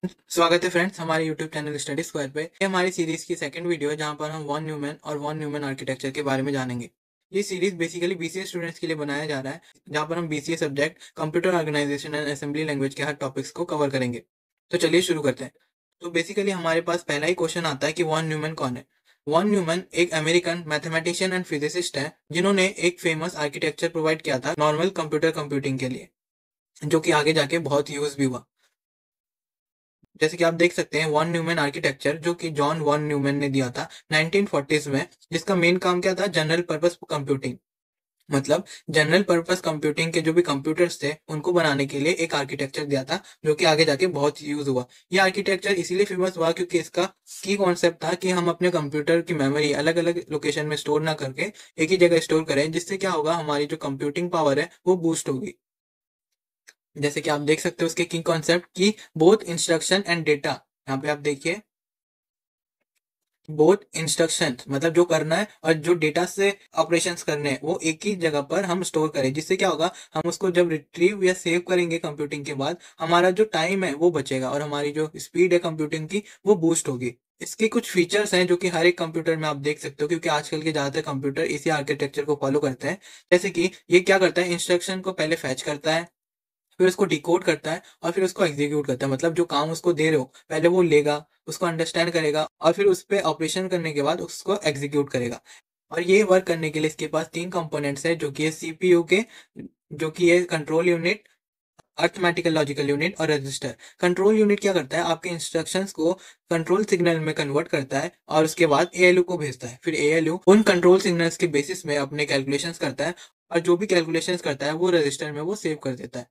स्वागत है फ्रेंड्स हमारे YouTube चैनल स्टडी स्क्वायर पे। ये हमारी सीरीज की सेकंड वीडियो है जहां पर हम वॉन न्यूमैन और वॉन न्यूमैन आर्किटेक्चर के बारे में जानेंगे। ये सीरीज बेसिकली बीसीए स्टूडेंट्स के लिए बनाया जा रहा है, जहां पर हम BCA subject computer organisation and assembly language के हर टॉपिक्स को कवर करेंगे। तो चलिए शुरू करते हैं। तो बेसिकली हमारे पास पहला ही क्वेश्चन आता है कि वॉन न्यूमैन कौन है। वॉन न्यूमैन एक अमेरिकन मैथमेटिशियन एंड फिजिसिस्ट है जिन्होंने एक फेमस आर्किटेक्चर प्रोवाइड किया था नॉर्मल कंप्यूटर कंप्यूटिंग के लिए, जो कि आगे जाके बहुत यूज भी हुआ। जैसे कि आप देख सकते हैं वॉन न्यूमैन आर्किटेक्चर जो कि जॉन वॉन न्यूमैन ने दिया था 1940s में, जिसका मेन काम क्या था, जनरल पर्पस कंप्यूटिंग। मतलब जनरल पर्पस कंप्यूटिंग के जो भी कंप्यूटर्स थे उनको बनाने के लिए एक आर्किटेक्चर दिया था, जो कि आगे जाके बहुत यूज हुआ। ये आर्किटेक्चर इसीलिए फेमस हुआ क्योंकि इसका की कॉन्सेप्ट था कि हम अपने कंप्यूटर की मेमोरी अलग अलग लोकेशन में स्टोर ना करके एक ही जगह स्टोर करें, जिससे क्या होगा, हमारी जो कंप्यूटिंग पावर है वो बूस्ट होगी। जैसे कि आप देख सकते हो उसके की कॉन्सेप्ट की बोथ इंस्ट्रक्शन एंड डेटा। यहाँ पे आप देखिए, बोथ इंस्ट्रक्शन मतलब जो करना है और जो डेटा से ऑपरेशंस करने हैं वो एक ही जगह पर हम स्टोर करें, जिससे क्या होगा, हम उसको जब रिट्रीव या सेव करेंगे कंप्यूटिंग के बाद, हमारा जो टाइम है वो बचेगा और हमारी जो स्पीड है कंप्यूटिंग की वो बूस्ट होगी। इसके कुछ फीचर्स हैं जो कि हर एक कंप्यूटर में आप देख सकते हो, क्योंकि आजकल के ज्यादातर कंप्यूटर इसी आर्किटेक्चर को फॉलो करते हैं। जैसे कि ये क्या करता है, इंस्ट्रक्शन को पहले फैच करता है, फिर उसको डिकोड करता है और फिर उसको एग्जीक्यूट करता है। मतलब जो काम उसको दे रहे हो पहले वो लेगा, उसको अंडरस्टैंड करेगा और फिर उस पर ऑपरेशन करने के बाद उसको एग्जीक्यूट करेगा। और ये वर्क करने के लिए इसके पास तीन कंपोनेंट्स है, जो कि है सीपीयू के, जो कि है control unit, arithmetical logical unit और रजिस्टर। कंट्रोल यूनिट क्या करता है, आपके इंस्ट्रक्शंस को कंट्रोल सिग्नल में कन्वर्ट करता है और उसके बाद एएलयू को भेजता है। फिर एएलयू उन कंट्रोल सिग्नल्स के बेसिस में अपने कैलकुलेशंस करता है और जो भी कैलकुलेशंस करता है वो रजिस्टर में वो सेव कर देता है।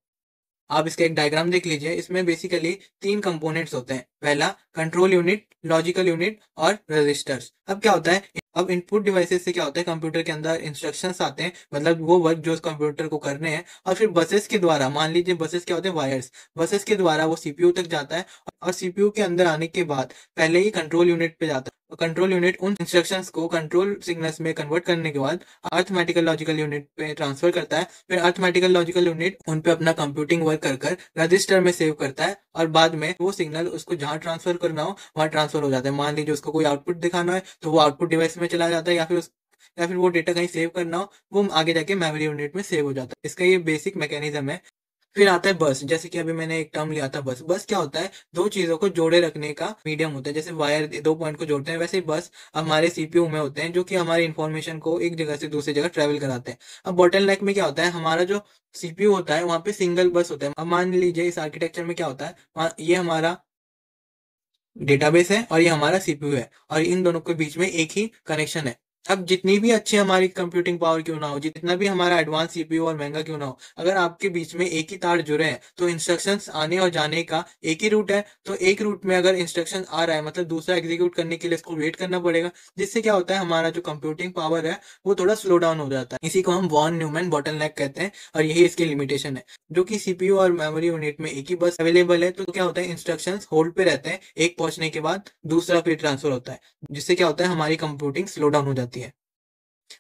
आप इसका एक डायग्राम देख लीजिए। इसमें बेसिकली तीन कंपोनेंट्स होते हैं। पहला कंट्रोल यूनिट, लॉजिकल यूनिट और रजिस्टर्स। अब क्या होता है, अब इनपुट डिवाइसेस से क्या होता है, कंप्यूटर के अंदर इंस्ट्रक्शंस आते हैं, मतलब वो वर्क जो उस कंप्यूटर को करने हैं, और फिर बसेस के द्वारा, मान लीजिए बसेस क्या होते हैं, वायर्स, बसेस के द्वारा वो सीपीयू तक जाता है और सीपीयू के अंदर आने के बाद पहले ही कंट्रोल यूनिट पे जाता है। कंट्रोल यूनिट उन इंस्ट्रक्शंस को कंट्रोल सिग्नल्स में कन्वर्ट करने के बाद अर्थमेटिकल लॉजिकल यूनिट पे ट्रांसफर करता है। फिर अर्थमेटिकल लॉजिकल यूनिट उन पे अपना कंप्यूटिंग वर्क कर कर रजिस्टर में सेव करता है और बाद में वो सिग्नल उसको जहां ट्रांसफर करना हो वहां ट्रांसफर हो जाता है। मान लीजिए उसको कोई आउटपुट दिखाना है तो वो आउटपुट डिवाइस में चला जाता है, या फिर वो डेटा कहीं सेव करना हो वो आगे जाके मेमोरी यूनिट में सेव हो जाता है। इसका ये बेसिक मैकेनिज्म है। फिर आता है बस। जैसे कि अभी मैंने एक टर्म लिया था बस। बस क्या होता है, दो चीजों को जोड़े रखने का मीडियम होता है। जैसे वायर दो पॉइंट को जोड़ते हैं, वैसे ही बस हमारे सीपीयू में होते हैं, जो कि हमारी इंफॉर्मेशन को एक जगह से दूसरी जगह ट्रेवल कराते हैं। अब बॉटलनेक में क्या होता है, हमारा जो सीपीयू होता है वहां पे सिंगल बस होता है। अब मान लीजिए इस आर्किटेक्चर में क्या होता है, ये हमारा डेटाबेस है और ये हमारा सीपीयू है और इन दोनों के बीच में एक ही कनेक्शन है। अब जितनी भी अच्छी हमारी कंप्यूटिंग पावर क्यों ना हो, जितना भी हमारा एडवांस सीपीयू और महंगा क्यों ना हो, अगर आपके बीच में एक ही तार जुड़े हैं तो इंस्ट्रक्शंस आने और जाने का एक ही रूट है। तो एक रूट में अगर इंस्ट्रक्शन आ रहा है मतलब दूसरा एग्जीक्यूट करने के लिए इसको वेट करना पड़ेगा, जिससे क्या होता है, हमारा जो कंप्यूटिंग पावर है वो थोड़ा स्लो डाउन हो जाता है। इसी को हम वॉन न्यूमैन बॉटलनेक कहते हैं और यही इसकी लिमिटेशन है। जो कि सीपीयू और मेमोरी यूनिट में एक ही बस अवेलेबल है, तो क्या होता है, इंस्ट्रक्शंस होल्ड पे रहते हैं, एक पहुंचने के बाद दूसरा फिर ट्रांसफर होता है, जिससे क्या होता है, हमारी कंप्यूटिंग स्लो डाउन हो जाती है।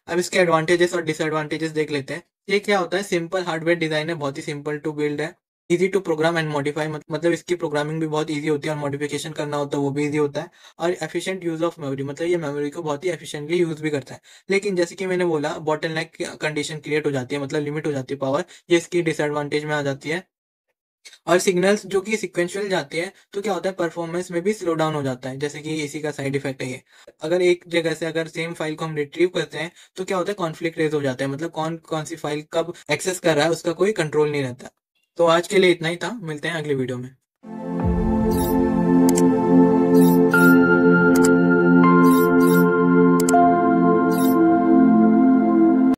अब इसके एडवांटेजेस और डिसएडवांटेजेस देख लेते हैं। ये क्या होता है, सिंपल हार्डवेयर डिजाइन है, बहुत ही सिंपल टू बिल्ड है, easy to program and modify, मतलब इसकी प्रोग्रामिंग भी बहुत इजी होती है और मॉडिफिकेशन करना होता है वो भी इजी होता है। और एफिशिएंट यूज ऑफ मेमोरी, मतलब ये मेमोरी को बहुत ही एफिशिएंटली यूज भी करता है। लेकिन जैसे कि मैंने बोला, बॉटलनेक कंडीशन क्रिएट हो जाती है, मतलब लिमिट हो जाती है पावर, ये इसकी डिसएडवांटेज में आ जाती है। और सिग्नल्स जो कि सिक्वेंशियल जाते हैं तो क्या होता है, परफॉर्मेंस में भी स्लो डाउन हो जाता है, जैसे कि इसी का साइड इफेक्ट है ये। अगर एक जगह से अगर सेम फाइल को हम रिट्रीव करते हैं तो क्या होता है, कॉन्फ्लिक्ट रेज हो जाता है, मतलब कौन कौन सी फाइल कब एक्सेस कर रहा है उसका कोई कंट्रोल नहीं रहता। तो आज के लिए इतना ही था, मिलते हैं अगले वीडियो में।